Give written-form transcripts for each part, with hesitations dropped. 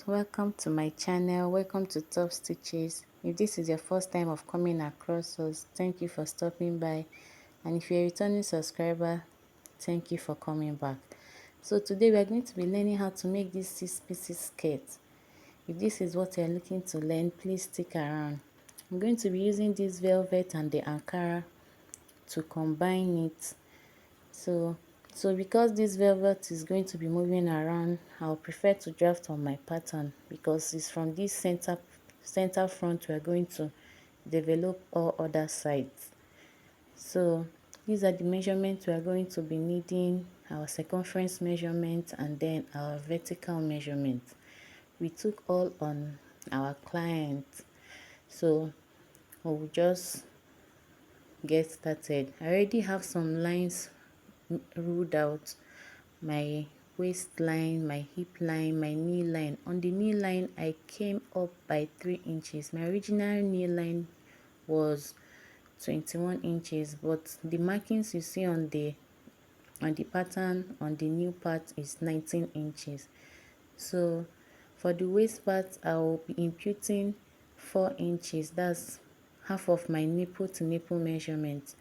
welcome to my channel. Welcome to Top Stitches. If this is your first time of coming across us, thank you for stopping by, and if you're a returning subscriber, thank you for coming back. So today we are going to be learning how to make this 6-piece skirt. If this is what you're looking to learn, please stick around. I'm going to be using this velvet and the Ankara to combine it. So because this velvet is going to be moving around, I'll prefer to draft on my pattern because it's from this center front we are going to develop all other sides. So these are the measurements we are going to be needing: our circumference measurement and then our vertical measurement. We took all on our client, so we'll just get started. I already have some lines ruled out: my waistline, my hip line, my knee line. On the knee line, I came up by 3 inches. My original knee line was 21 inches, but the markings you see on the pattern on the new part is 19 inches. So for the waist part, I will be imputing 4 inches. That's half of my nipple to nipple measurement.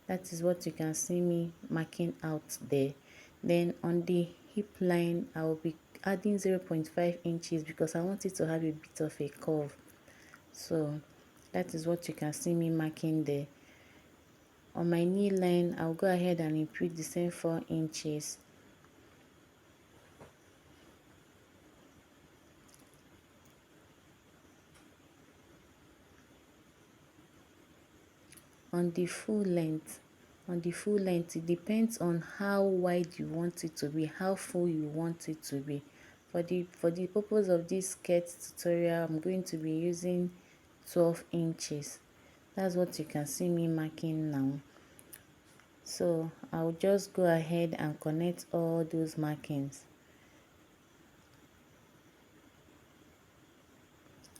That is what you can see me marking out there. Then on the hip line, I will be adding 0.5 inches because I want it to have a bit of a curve. So that is what you can see me marking there. On my knee line, I'll go ahead and impute the same 4 inches. On the full length, it depends on how wide you want it to be, how full you want it to be. For the purpose of this skirt tutorial, I'm going to be using 12 inches. That's what you can see me marking now. So I'll just go ahead and connect all those markings.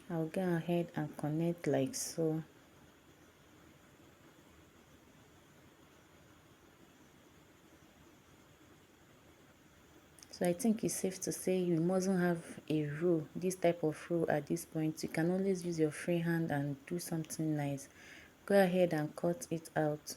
I'll go ahead and connect like so. So I think it's safe to say you mustn't have a row, this type of row at this point. You can always use your free hand and do something nice. Go ahead and cut it out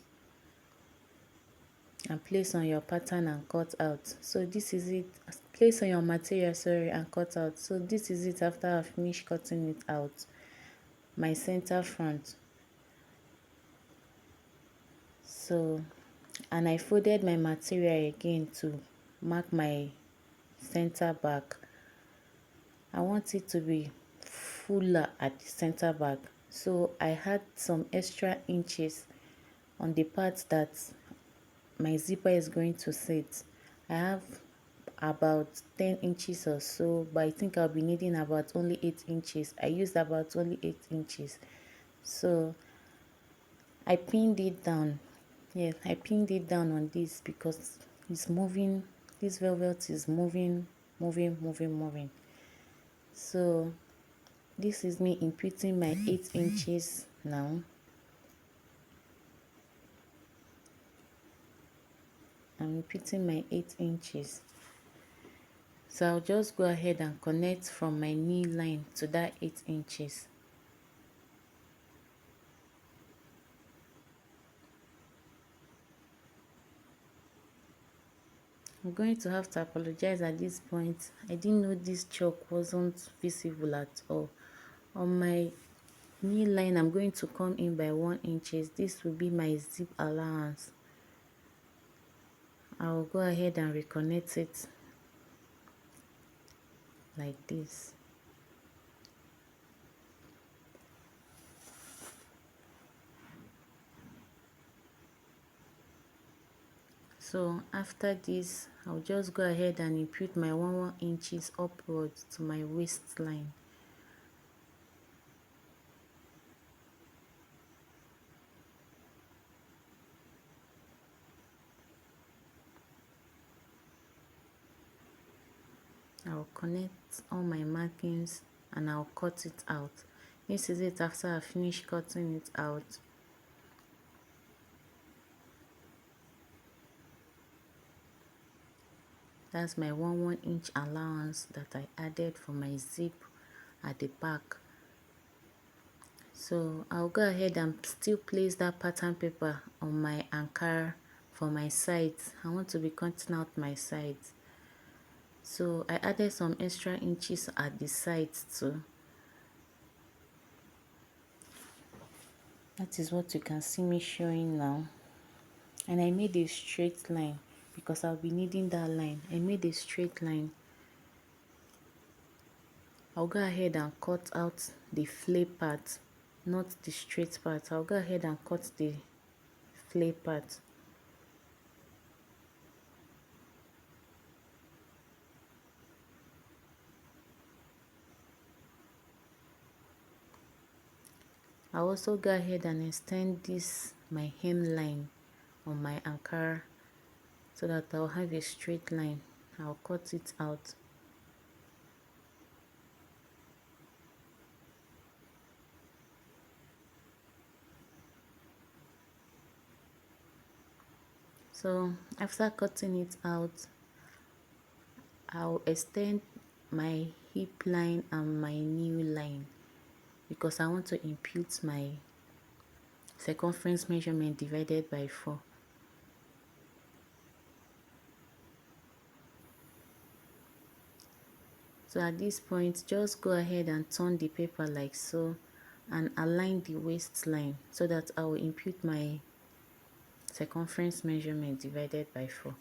and place on your pattern and cut out. So this is it. Place on your material, sorry, and cut out. So this is it after I finish cutting it out. My center front. So, and I folded my material again to mark my center back. I want it to be fuller at the center back, so I had some extra inches on the part that my zipper is going to sit. I have about 10 inches or so, but I think I'll be needing about only 8 inches. I used about only 8 inches. So I pinned it down. Yes, I pinned it down on this because it's moving. This velvet is moving. So this is me imputing my 8 inches now. I'm imputing my 8 inches. So I'll just go ahead and connect from my knee line to that 8 inches. I'm going to have to apologize at this point. I didn't know this chalk wasn't visible at all. On my knee line, I'm going to come in by 1 inches. This will be my zip allowance. I'll go ahead and reconnect it like this. So after this, I'll just go ahead and impute my 1 inches upwards to my waistline. I'll connect all my markings and I'll cut it out. This is it after I finish cutting it out. That's my 1 inch allowance that I added for my zip at the back. So I'll go ahead and still place that pattern paper on my Ankara for my sides. I want to be cutting out my sides. So I added some extra inches at the sides too. That is what you can see me showing now. And I made a straight line because I'll be needing that line. I made a straight line. I'll go ahead and cut out the flay part, not the straight part. I'll go ahead and cut the flay part. I'll also go ahead and extend this, my hemline on my Ankara, so that I'll have a straight line. I'll cut it out. So after cutting it out, I'll extend my hip line and my new line because I want to impute my circumference measurement divided by 4. So at this point, just go ahead and turn the paper like so and align the waistline so that I will impute my circumference measurement divided by 4.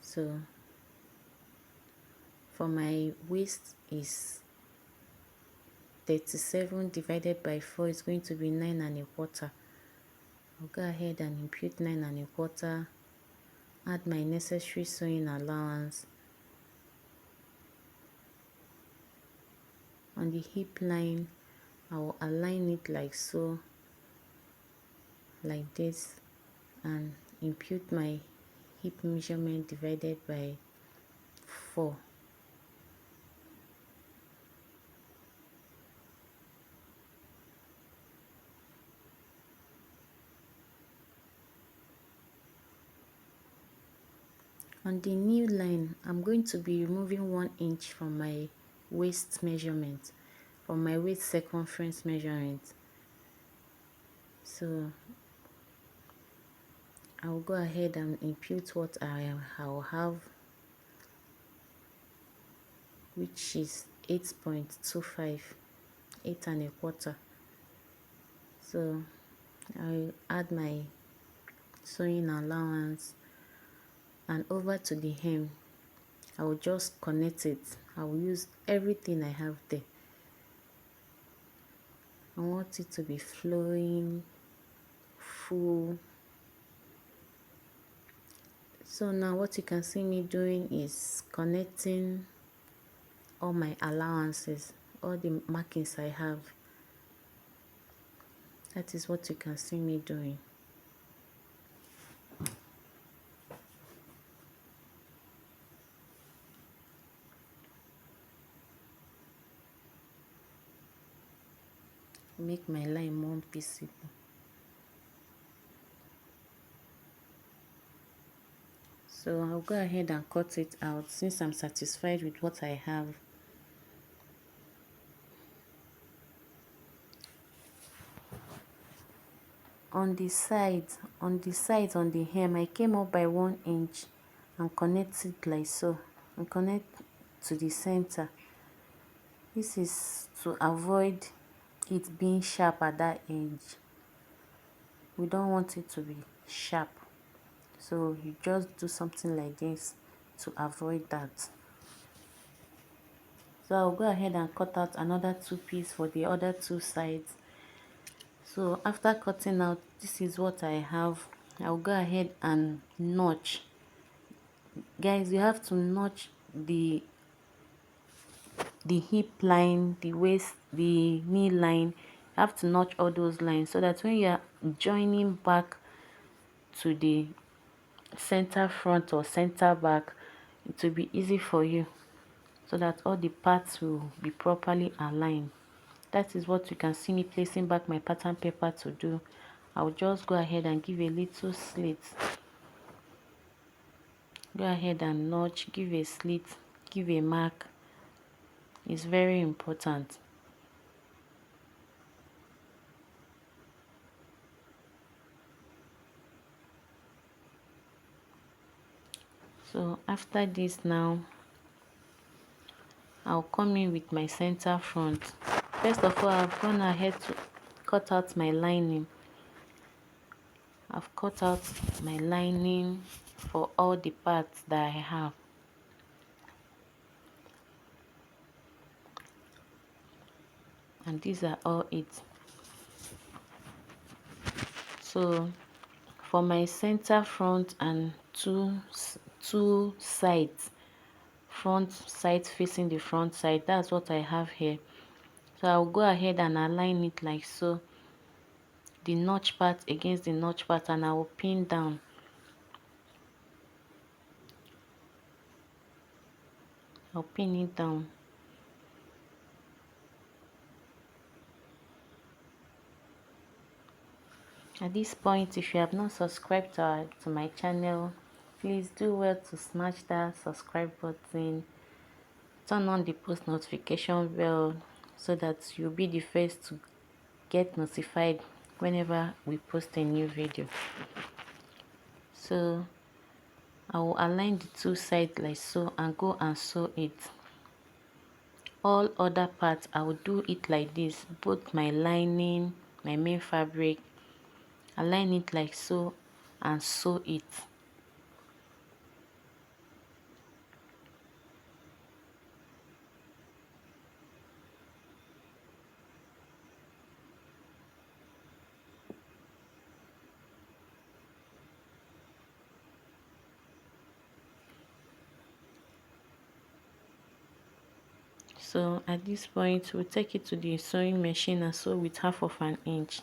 So for my waist is 37 divided by 4 is going to be 9 1/4. I'll go ahead and impute 9 1/4, add my necessary sewing allowance. On the hip line, I will align it like so, like this, and impute my hip measurement divided by 4. On the new line, I'm going to be removing 1 inch from my waist measurement, from my waist circumference measurement. So I'll go ahead and impute what I'll have, which is 8.25, 8 1/4. So I'll add my sewing allowance, and over to the hem, I will just connect it. I will use everything I have there. I want it to be flowing, full. So now what you can see me doing is connecting all my allowances, all the markings I have. That is what you can see me doing. Make my line more visible. So I'll go ahead and cut it out since I'm satisfied with what I have. On the sides, on the hem, I came up by 1 inch and connect it like so, and connect to the center. This is to avoid it being sharp at that edge. We don't want it to be sharp, so you just do something like this to avoid that. So I'll go ahead and cut out another 2 pieces for the other 2 sides. So after cutting out, this is what I have. I'll go ahead and notch. Guys, you have to notch the hip line, the waist, the knee line. You have to notch all those lines so that when you are joining back to the center front or center back, it will be easy for you, so that all the parts will be properly aligned. That is what you can see me placing back my pattern paper to do. I'll just go ahead and give a little slit Go ahead and notch, give a slit, give a mark. It's very important. So after this now, I'll come in with my center front. First of all, I've gone ahead to cut out my lining. I've cut out my lining for all the parts that I have. And these are all it. So for my center front and two sides, front side facing the front side, that's what I have here. So I'll go ahead and align it like so, the notch part against the notch part, and I will pin down. I'll pin it down. At this point, if you have not subscribed to my channel, please do well to smash that subscribe button, turn on the post notification bell so that you'll be the first to get notified whenever we post a new video. So I will align the two sides like so and go and sew it. All other parts I will do it like this, both my lining, my main fabric, align it like so and sew it. So at this point, we'll take it to the sewing machine and sew with 1/2 inch.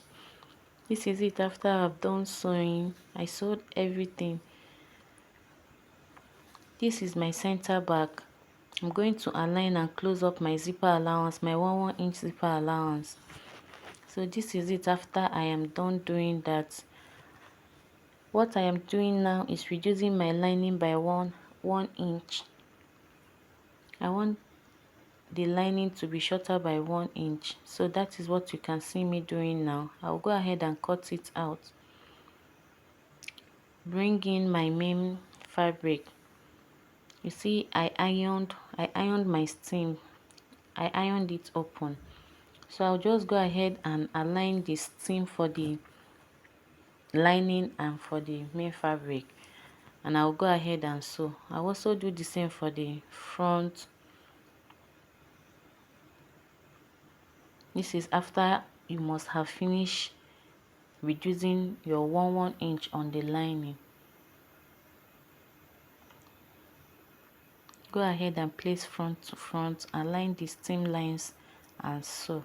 This is it after I've done sewing. I sewed everything. This is my center back. I'm going to align and close up my zipper allowance, my 1/1 inch zipper allowance. So this is it after I am done doing that. What I am doing now is reducing my lining by 1 inch. I want the lining to be shorter by 1 inch, so that is what you can see me doing now. I'll go ahead and cut it out. Bring in my main fabric. You see, I ironed my seam. I ironed it open. So I'll just go ahead and align the seam for the lining and for the main fabric, and I'll go ahead and sew. I'll also do the same for the front. This is after you must have finished reducing your 1/1 inch on the lining. Go ahead and place front to front, align the seam lines and sew.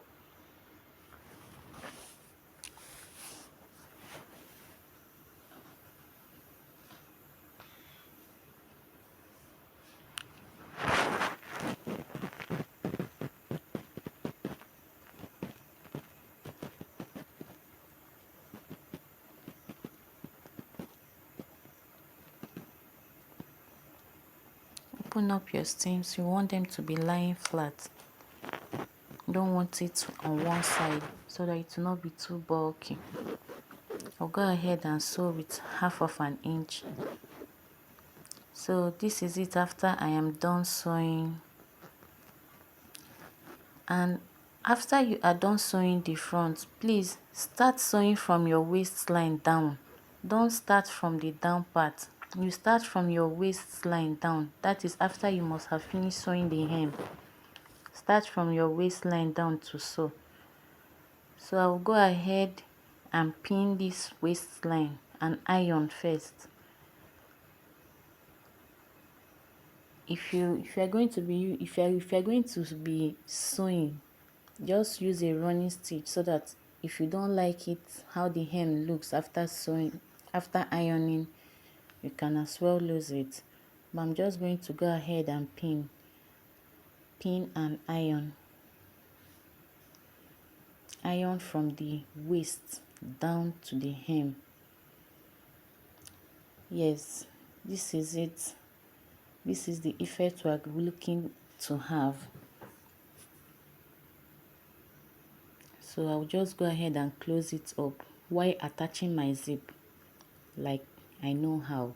Open up your seams. You want them to be lying flat. You don't want it on one side so that it will not be too bulky. I'll go ahead and sew with 1/2 inch. So this is it after I am done sewing. And after you are done sewing the front, please start sewing from your waistline down. Don't start from the down part. You start from your waistline down. That is after you must have finished sewing the hem. Start from your waistline down to sew. So I'll go ahead and pin this waistline and iron first. If you are going to be sewing, just use a running stitch so that if you don't like it how the hem looks after sewing, after ironing, you can as well lose it. But I'm just going to go ahead and pin and iron from the waist down to the hem. Yes, this is it. This is the effect we're looking to have. So I'll just go ahead and close it up while attaching my zip like I know how.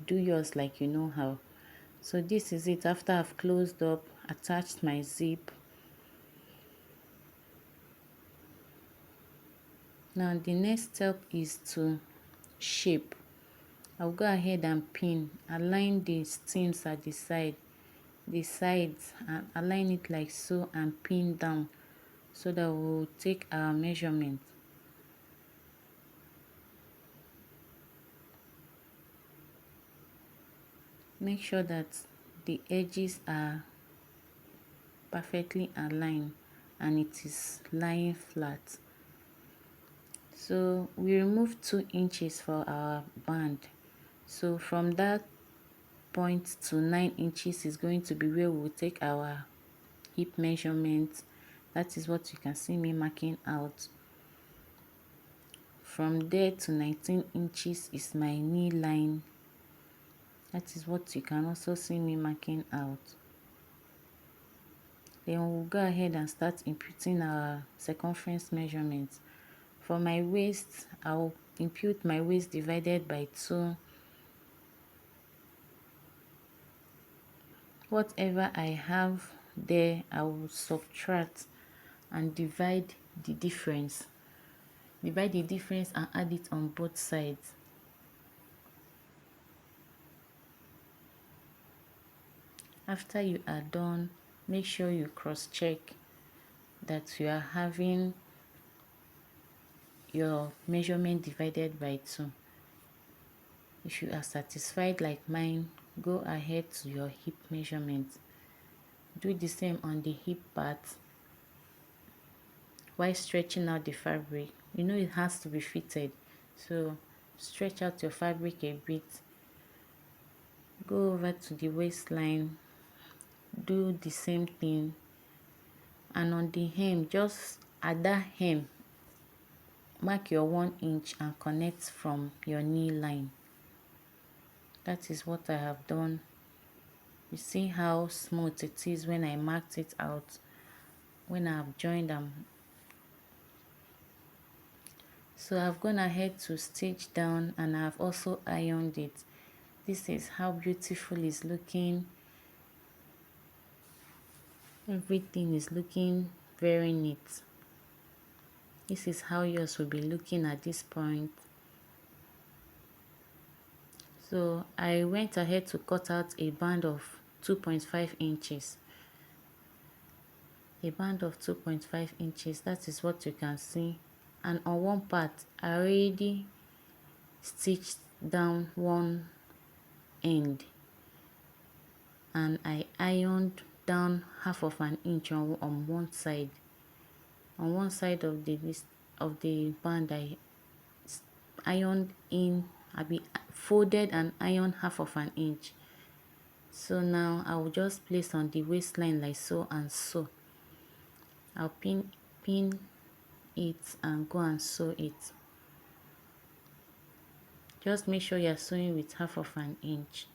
Do yours like you know how. So this is it after I've closed up, attached my zip. Now the next step is to shape. I'll go ahead and pin, align the seams at the sides, and align it like so and pin down so that we'll take our measurement. Make sure that the edges are perfectly aligned and it is lying flat. So we remove 2 inches for our band. So from that point to 9 inches is going to be where we will take our hip measurement. That is what you can see me marking out. From there to 19 inches is my knee line. That is what you can also see me marking out. Then we'll go ahead and start imputing our circumference measurements. For my waist, I'll impute my waist divided by 2. Whatever I have there, I will subtract and divide the difference. Divide the difference and add it on both sides. After you are done, make sure you cross-check that you are having your measurement divided by 2. If you are satisfied like mine, go ahead to your hip measurement. Do the same on the hip part while stretching out the fabric. You know it has to be fitted, so stretch out your fabric a bit. Go over to the waistline, do the same thing, and on the hem, just at that hem, mark your 1 inch and connect from your knee line. That is what I have done. You see how smooth it is when I marked it out, when I have joined them. So I've gone ahead to stitch down and I've also ironed it. This is how beautiful it's looking. Everything is looking very neat. This is how yours will be looking at this point. So I went ahead to cut out a band of 2.5 inches. A band of 2.5 inches, that is what you can see. And on one part, I already stitched down one end and I ironed down half of an inch on one side. On one side of the band, I ironed in, folded and ironed half of an inch. So now I will just place on the waistline like so and so. I'll pin it and go and sew it. Just make sure you're sewing with half of an inch.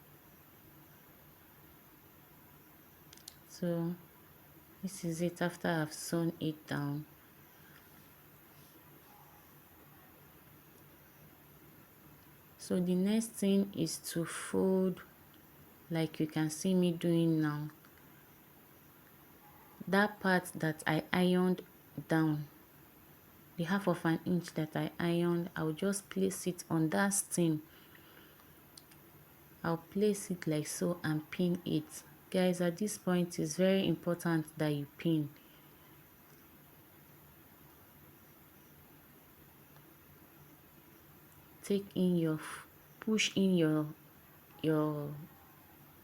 So this is it after I've sewn it down. So the next thing is to fold like you can see me doing now. That part that I ironed down, the half of an inch that I ironed, I'll just place it on that seam. I'll place it like so and pin it. Guys, at this point it's very important that you pin. Push in your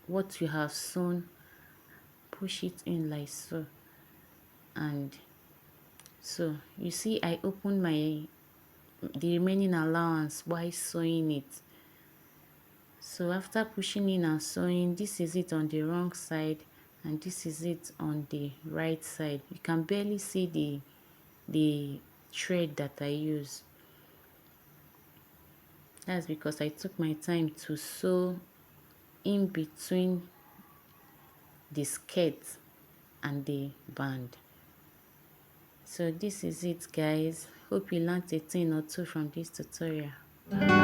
what you have sewn, push it in like so. And so you see I opened the remaining allowance while sewing it. So after pushing in and sewing, this is it on the wrong side and this is it on the right side. You can barely see the thread that I use. That's because I took my time to sew in between the skirt and the band. So this is it, guys. Hope you learned a thing or two from this tutorial. Bye bye.